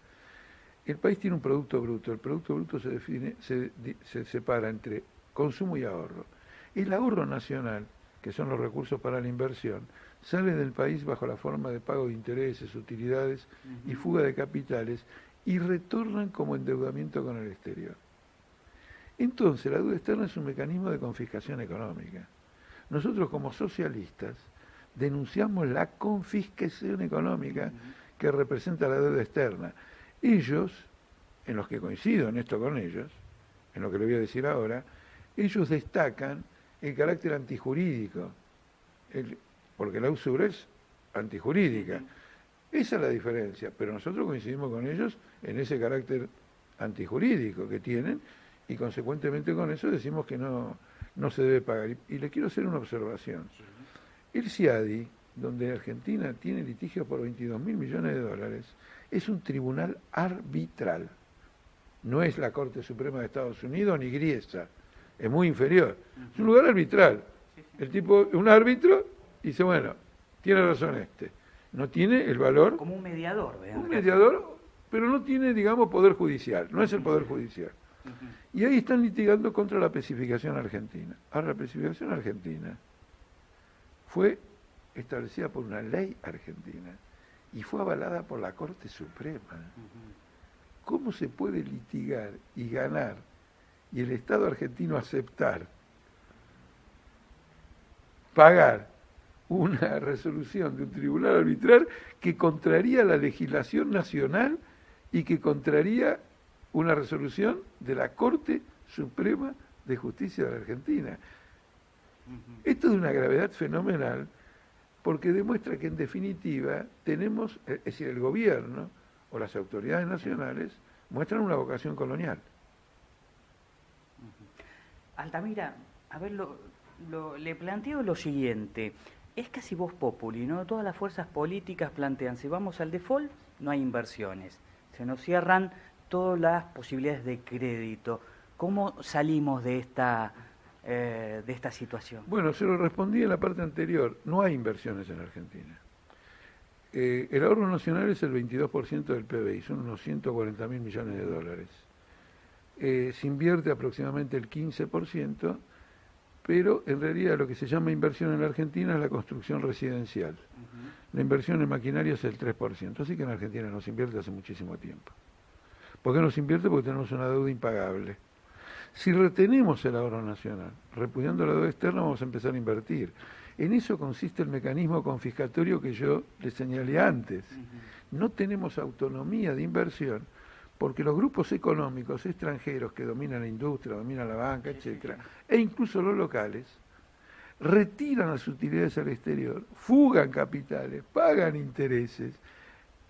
Speaker 9: El país tiene un producto bruto. El producto bruto se separa entre consumo y ahorro. El ahorro nacional, que son los recursos para la inversión, sale del país bajo la forma de pago de intereses, utilidades y fuga de capitales y retornan como endeudamiento con el exterior. Entonces, la deuda externa es un mecanismo de confiscación económica. Nosotros, como socialistas, denunciamos la confiscación económica que representa la deuda externa. Ellos, en los que coincido en esto con ellos, en lo que le voy a decir ahora, ellos destacan el carácter antijurídico, porque la usura es antijurídica. Esa es la diferencia, pero nosotros coincidimos con ellos en ese carácter antijurídico que tienen y consecuentemente con eso decimos que no se debe pagar. Y le quiero hacer una observación. El CIADI, donde Argentina tiene litigios por 22.000 millones de dólares, es un tribunal arbitral. No es la Corte Suprema de Estados Unidos ni Griesa, es muy inferior. Es un lugar arbitral. El tipo, un árbitro, dice, bueno, tiene razón este. No tiene el valor...
Speaker 2: Como un mediador.
Speaker 9: Un mediador, pero no tiene, digamos, poder judicial. No es el poder judicial. Y ahí están litigando contra la especificación argentina. Ahora, la especificación argentina fue establecida por una ley argentina y fue avalada por la Corte Suprema. ¿Cómo se puede litigar y ganar y el Estado argentino aceptar pagar una resolución de un tribunal arbitral que contraría la legislación nacional y que contraría una resolución de la Corte Suprema de Justicia de la Argentina? Esto es de una gravedad fenomenal porque demuestra que en definitiva tenemos, es decir, el gobierno o las autoridades nacionales muestran una vocación colonial.
Speaker 2: Altamira, a ver, le planteo lo siguiente. Es casi vox populi, ¿no? Todas las fuerzas políticas plantean, si vamos al default, no hay inversiones. Se nos cierran todas las posibilidades de crédito. ¿Cómo salimos de esta situación?
Speaker 9: Bueno, se lo respondí en la parte anterior. No hay inversiones en Argentina. El ahorro nacional es el 22% del PBI, son unos 140.000 millones de dólares. Se invierte aproximadamente el 15%, pero en realidad lo que se llama inversión en la Argentina es la construcción residencial. La inversión en maquinaria es el 3%, así que en Argentina no se invierte hace muchísimo tiempo. ¿Por qué no se invierte? Porque tenemos una deuda impagable. Si retenemos el ahorro nacional, repudiando la deuda externa, vamos a empezar a invertir. En eso consiste el mecanismo confiscatorio que yo le señalé antes. No tenemos autonomía de inversión porque los grupos económicos extranjeros que dominan la industria, dominan la banca, etcétera, e incluso los locales, retiran las utilidades al exterior, fugan capitales, pagan intereses,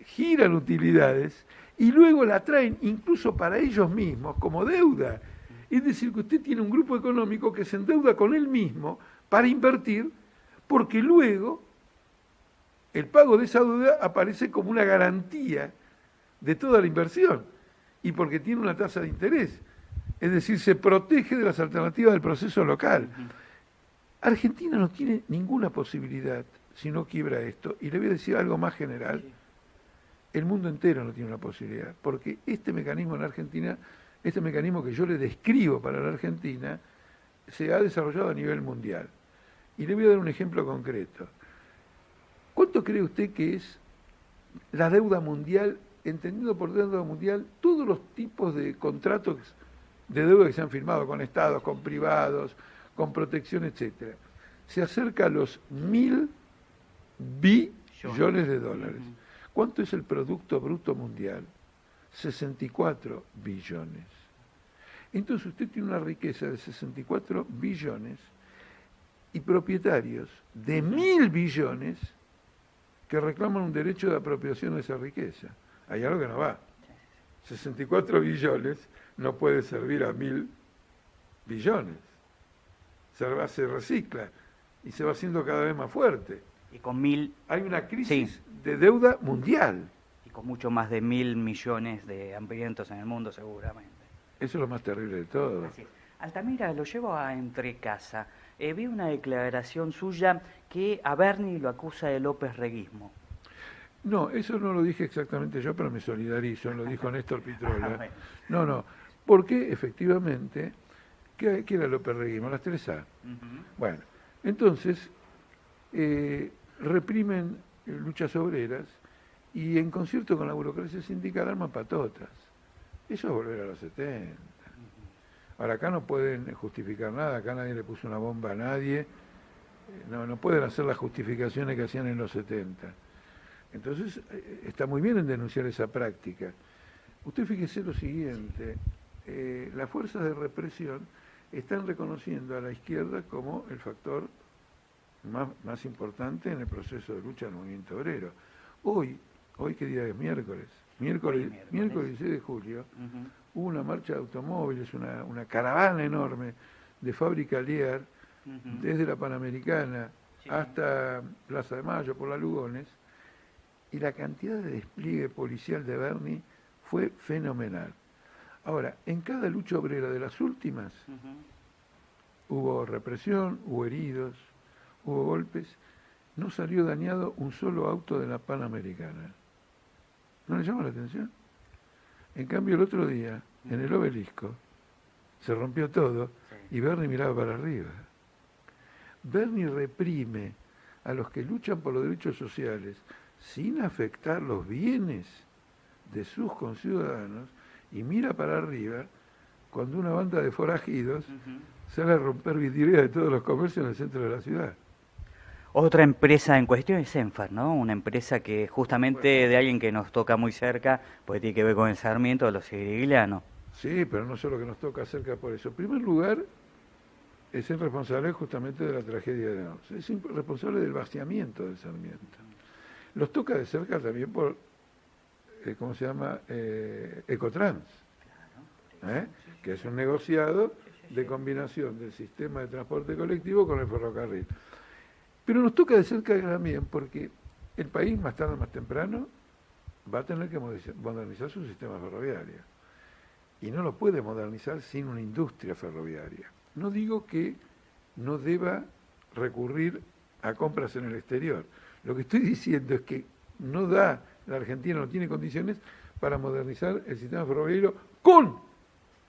Speaker 9: giran utilidades y luego la traen incluso para ellos mismos como deuda. Es decir, que usted tiene un grupo económico que se endeuda con él mismo para invertir, porque luego el pago de esa deuda aparece como una garantía de toda la inversión y porque tiene una tasa de interés. Es decir, se protege de las alternativas del proceso local. Argentina no tiene ninguna posibilidad si no quiebra esto. Y le voy a decir algo más general. El mundo entero no tiene una posibilidad, porque este mecanismo en Argentina, este mecanismo que yo le describo para la Argentina, se ha desarrollado a nivel mundial. Y le voy a dar un ejemplo concreto. ¿Cuánto cree usted que es la deuda mundial, entendido por deuda mundial, todos los tipos de contratos de deuda que se han firmado con estados, con privados, con protección, etcétera. Se acerca a los 1.000 billones de dólares. ¿Cuánto es el Producto Bruto Mundial? 64 billones. Entonces usted tiene una riqueza de 64 billones y propietarios de 1.000 billones que reclaman un derecho de apropiación de esa riqueza. Hay algo que no va. 64 billones no puede servir a 1.000 billones. Se recicla y se va haciendo cada vez más fuerte.
Speaker 2: Y con 1.000...
Speaker 9: Hay una crisis de deuda mundial.
Speaker 2: Y con mucho más de 1.000 millones de hambrientos en el mundo, seguramente.
Speaker 9: Eso es lo más terrible de todo.
Speaker 2: Así es. Altamira, lo llevo a Entrecasa. Vi una declaración suya que a Bernie lo acusa de López-reguismo.
Speaker 9: No, eso no lo dije exactamente yo, pero me solidarizo, lo dijo Néstor Pitrola.
Speaker 2: Bueno.
Speaker 9: No, porque efectivamente, ¿qué era López-reguismo? Las 3A. Bueno, entonces, reprimen luchas obreras y en concierto con la burocracia sindical arman patotas. Eso es volver a los 70. Ahora, acá no pueden justificar nada, acá nadie le puso una bomba a nadie, no pueden hacer las justificaciones que hacían en los 70. Entonces, está muy bien en denunciar esa práctica. Usted fíjese lo siguiente, las fuerzas de represión están reconociendo a la izquierda como el factor más importante en el proceso de lucha del movimiento obrero. Hoy ¿qué día es? Miércoles 16 de julio, hubo una marcha de automóviles, una caravana enorme de Fábrica Lear, desde la Panamericana hasta Plaza de Mayo, por la Lugones, y la cantidad de despliegue policial de Bernie fue fenomenal. Ahora, en cada lucha obrera de las últimas, hubo represión, hubo heridos, hubo golpes, no salió dañado un solo auto de la Panamericana. ¿No le llama la atención? En cambio, el otro día, en el Obelisco, se rompió todo y Bernie miraba para arriba. Bernie reprime a los que luchan por los derechos sociales sin afectar los bienes de sus conciudadanos y mira para arriba cuando una banda de forajidos sale a romper vidrieras de todos los comercios en el centro de la ciudad.
Speaker 2: Otra empresa en cuestión es Enfar, ¿no? Una empresa que justamente de alguien que nos toca muy cerca, porque tiene que ver con el Sarmiento de los Siriglianos.
Speaker 9: Sí, pero no solo que nos toca cerca por eso. En primer lugar, es el responsable justamente de la tragedia de Nos. Es responsable del vaciamiento del Sarmiento. Los toca de cerca también por, ¿cómo se llama? Ecotrans, que es un negociado de combinación del sistema de transporte colectivo con el ferrocarril. Pero nos toca de cerca también porque el país, más tarde o más temprano, va a tener que modernizar su sistema ferroviario. Y no lo puede modernizar sin una industria ferroviaria. No digo que no deba recurrir a compras en el exterior. Lo que estoy diciendo es que la Argentina no tiene condiciones para modernizar el sistema ferroviario con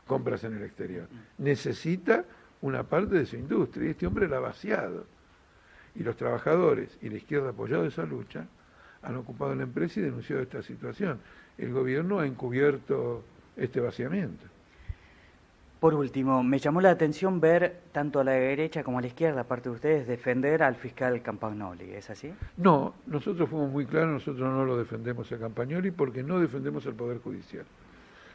Speaker 9: compras en el exterior. Necesita una parte de su industria y este hombre la ha vaciado. Y los trabajadores y la izquierda apoyado esa lucha han ocupado la empresa y denunciado esta situación. El gobierno ha encubierto este vaciamiento.
Speaker 2: Por último, me llamó la atención ver tanto a la derecha como a la izquierda, aparte de ustedes, defender al fiscal Campagnoli. ¿Es así?
Speaker 9: No, nosotros fuimos muy claros, nosotros no lo defendemos a Campagnoli porque no defendemos al Poder Judicial.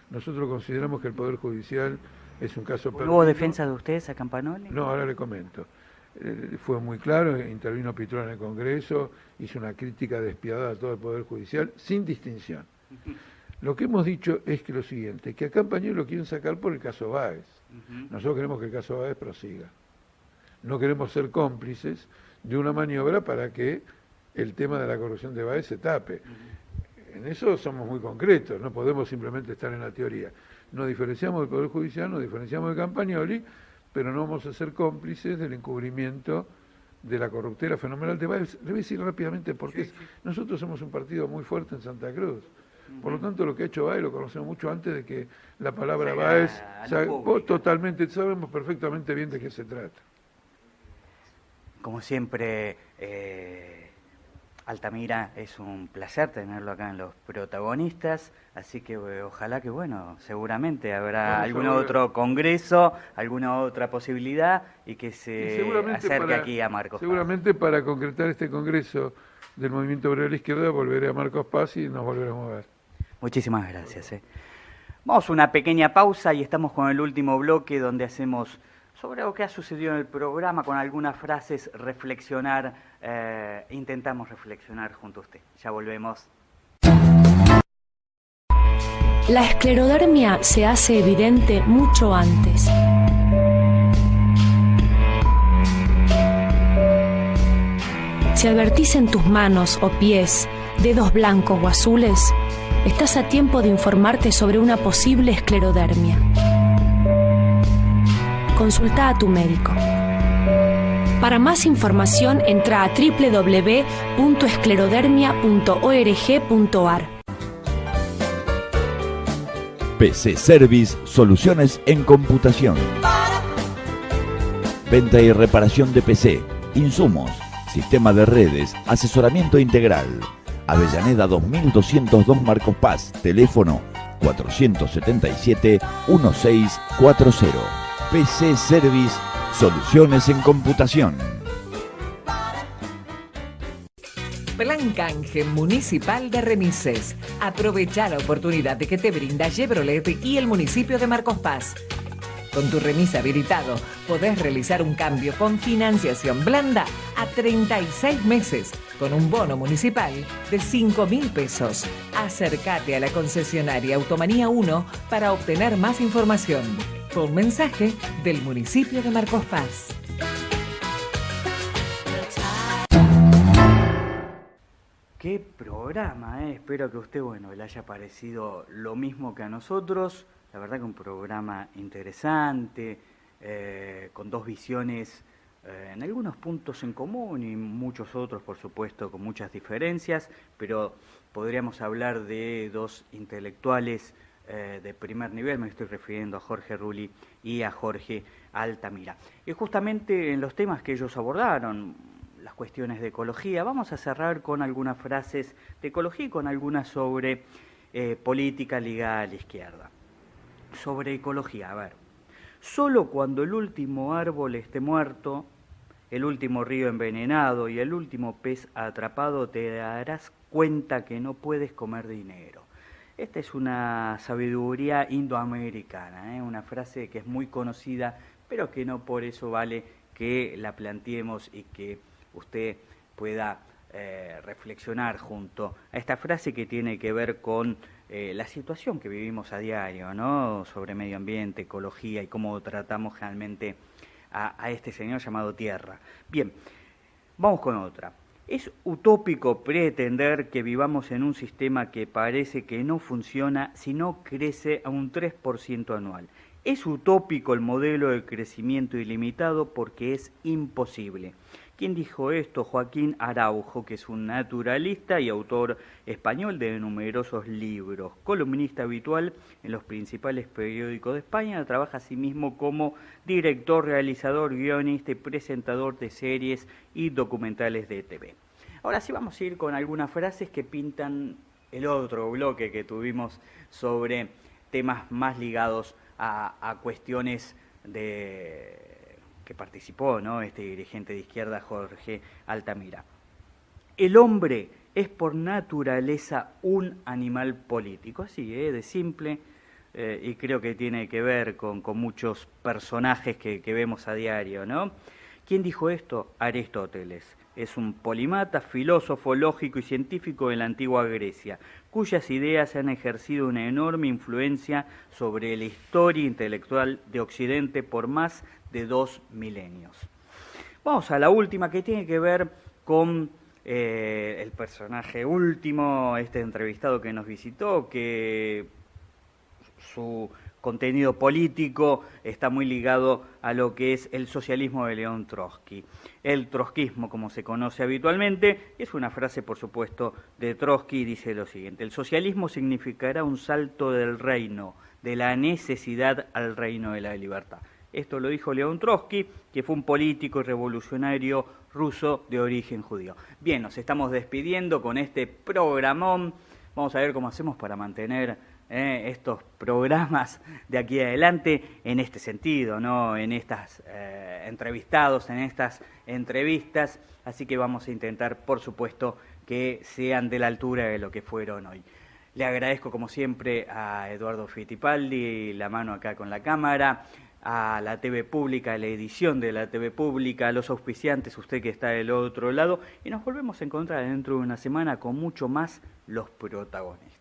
Speaker 9: Nosotros consideramos que el Poder Judicial es un caso perdido.
Speaker 2: ¿Hubo defensa de ustedes a Campagnoli?
Speaker 9: No, ahora le comento. Fue muy claro, intervino Pitrola en el Congreso, hizo una crítica despiadada a todo el Poder Judicial, sin distinción. Lo que hemos dicho es que lo siguiente, que a Campagnoli lo quieren sacar por el caso Báez. Nosotros queremos que el caso Báez prosiga. No queremos ser cómplices de una maniobra para que el tema de la corrupción de Báez se tape. En eso somos muy concretos, no podemos simplemente estar en la teoría. Nos diferenciamos del Poder Judicial, nos diferenciamos de Campagnoli, pero no vamos a ser cómplices del encubrimiento de la corruptela fenomenal de Báez. Le voy a decir rápidamente por qué. Nosotros somos un partido muy fuerte en Santa Cruz. Por lo tanto, lo que ha hecho Báez lo conocemos mucho antes de que la palabra Báez... totalmente, sabemos perfectamente bien de qué se trata.
Speaker 2: Como siempre, Altamira, es un placer tenerlo acá en Los Protagonistas, así que ojalá que, seguramente habrá algún otro congreso, alguna otra posibilidad y que se acerque aquí a Marcos Paz.
Speaker 9: Seguramente para concretar este congreso del Movimiento Obrero de la Izquierda volveré a Marcos Paz y nos volveremos a ver.
Speaker 2: Muchísimas gracias. Vamos a una pequeña pausa y estamos con el último bloque donde hacemos sobre lo que ha sucedido en el programa, con algunas frases, intentamos reflexionar junto a usted. Ya volvemos.
Speaker 4: La esclerodermia se hace evidente mucho antes. Si advertís en tus manos o pies dedos blancos o azules, estás a tiempo de informarte sobre una posible esclerodermia. Consulta a tu médico. Para más información, entra a www.esclerodermia.org.ar.
Speaker 3: PC Service, soluciones en computación. Venta y reparación de PC, insumos, sistema de redes, asesoramiento integral. Avellaneda 2202 Marcos Paz, teléfono 477-1640. PC Service, soluciones en computación.
Speaker 8: Plan Canje Municipal de Remises. Aprovecha la oportunidad de que te brinda Chevrolet y el municipio de Marcos Paz. Con tu remisa habilitado, podés realizar un cambio con financiación blanda a 36 meses, con un bono municipal de 5.000 pesos. Acércate a la concesionaria Automanía 1 para obtener más información. Fue un mensaje del municipio de Marcos Paz.
Speaker 2: Qué programa, espero que a usted, le haya parecido lo mismo que a nosotros. La verdad que un programa interesante, con dos visiones en algunos puntos en común y muchos otros, por supuesto, con muchas diferencias, pero podríamos hablar de dos intelectuales de primer nivel, me estoy refiriendo a Jorge Rulli y a Jorge Altamira. Y justamente en los temas que ellos abordaron, las cuestiones de ecología, vamos a cerrar con algunas frases de ecología y con algunas sobre política ligada a la izquierda. Sobre ecología, solo cuando el último árbol esté muerto, el último río envenenado y el último pez atrapado, te darás cuenta que no puedes comer dinero. Esta es una sabiduría indoamericana, una frase que es muy conocida, pero que no por eso vale que la planteemos y que usted pueda reflexionar junto a esta frase que tiene que ver con la situación que vivimos a diario, ¿no? Sobre medio ambiente, ecología y cómo tratamos realmente a este señor llamado Tierra. Bien, vamos con otra. Es utópico pretender que vivamos en un sistema que parece que no funciona si no crece a un 3% anual. Es utópico el modelo de crecimiento ilimitado porque es imposible. ¿Quién dijo esto? Joaquín Araujo, que es un naturalista y autor español de numerosos libros, columnista habitual en los principales periódicos de España, trabaja asimismo como director, realizador, guionista y presentador de series y documentales de TV. Ahora sí vamos a ir con algunas frases que pintan el otro bloque que tuvimos sobre temas más ligados a cuestiones que participó, ¿no? Este dirigente de izquierda, Jorge Altamira. El hombre es por naturaleza un animal político, así, de simple, y creo que tiene que ver con muchos personajes que vemos a diario, ¿no? ¿Quién dijo esto? Aristóteles. Es un polímata, filósofo, lógico y científico de la antigua Grecia, cuyas ideas han ejercido una enorme influencia sobre la historia intelectual de Occidente por más de 2 milenios. Vamos a la última, que tiene que ver con el personaje último, este entrevistado que nos visitó, que su contenido político está muy ligado a lo que es el socialismo de León Trotsky. El trotskismo, como se conoce habitualmente, es una frase, por supuesto, de Trotsky, dice lo siguiente: el socialismo significará un salto del reino de la necesidad al reino de la libertad. Esto lo dijo León Trotsky, que fue un político y revolucionario ruso de origen judío. Bien, nos estamos despidiendo con este programón. Vamos a ver cómo hacemos para mantener estos programas de aquí adelante en este sentido, ¿no? En estas entrevistados, en estas entrevistas. Así que vamos a intentar, por supuesto, que sean de la altura de lo que fueron hoy. Le agradezco, como siempre, a Eduardo Fittipaldi, la mano acá con la cámara, a la TV Pública, a la edición de la TV Pública, a los auspiciantes, usted que está del otro lado, y nos volvemos a encontrar dentro de una semana con mucho más Los Protagonistas.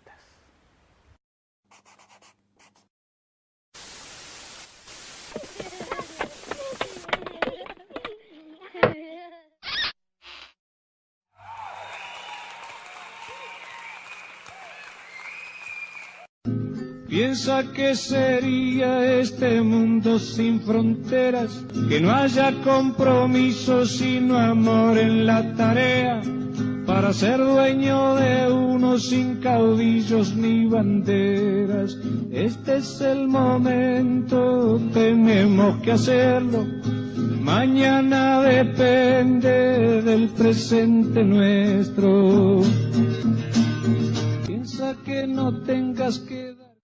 Speaker 1: Piensa que sería este mundo sin fronteras, que no haya compromiso sino amor en la tarea, para ser dueño de uno sin caudillos ni banderas. Este es el momento, tenemos que hacerlo, mañana depende del presente nuestro. Piensa que no tengas que dar